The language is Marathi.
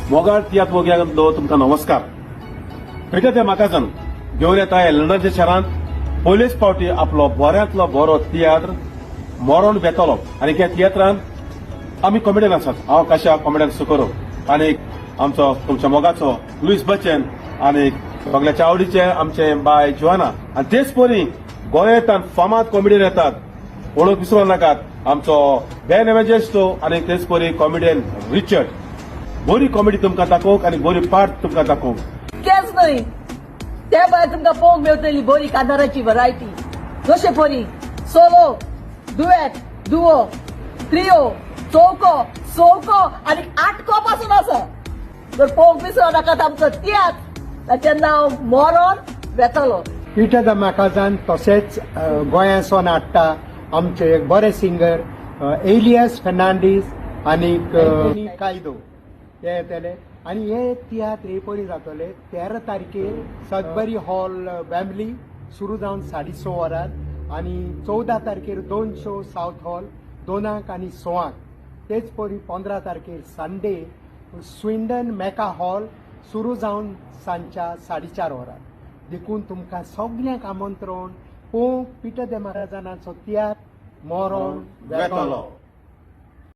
मोगाळ तियात्र वोग्यालो तुमकां नमस्कार. भेटा ते म्हाका जाण घेवन येता हे लंडनच्या शारांत पयलेच फावटी आपलो बऱ्यांतलो बरो तियात्र मोरोन बेतलो आनी ह्या तियात्रांत आमी कॉमेडियन आसात. हांव कशा कॉमेडियन सुकोरो आनी आमचो तुमच्या मोगाचो लुईस बच्चन आनी सगळ्याच्या आवडीचे आमचे बाय जोआना आनी तेच परी गोंयांत फामाद कॉमेडियन येतात. वळख विसरू नाकात आमचो बॅन एव्हेंजलिस्टो आनी तेच परी कॉमेडियन रिचर्ड. बरी कॉमेडी तुमकां दाखोवंक आनी बरी पार्ट तुमकां दाखोवंक. केस न्हय त्या भायर तुमकां पळोवंक मेळटली बरी कांताराची व्हरायटी जशे परी सोलो, दुएट, दुओ, ट्रिओ, चौको, सौको आनी आठको पासून आसा. जर पळोवंक विसरू नाकात आमचो तियात्र ताचें नांव मोरोन बेतलो. पिटर द मॅकाजान तशेंच गोंयांतसून हाडटा आमचे एक बरे सिंगर एलियस फेर्नांडीस आनी कायदो हे येतले आनी हे तियात्र हे परी जातले 13 तारखेर सदबरी हॉल वेम्बली सुरू जावन 6:30 वरार आनी 14 तारखेर 2 शो साउथ हॉल 2 आनी 6. तेच परी 15 तारखेर संडे स्विंडन मेका हॉल सुरू जावन सांजच्या 4:30 वरार. देखून तुमकां सगळ्यांक आमंत्रण पळोवंक पिटर द मॅकाजानाचो तियात्र मोरोन बेतलो.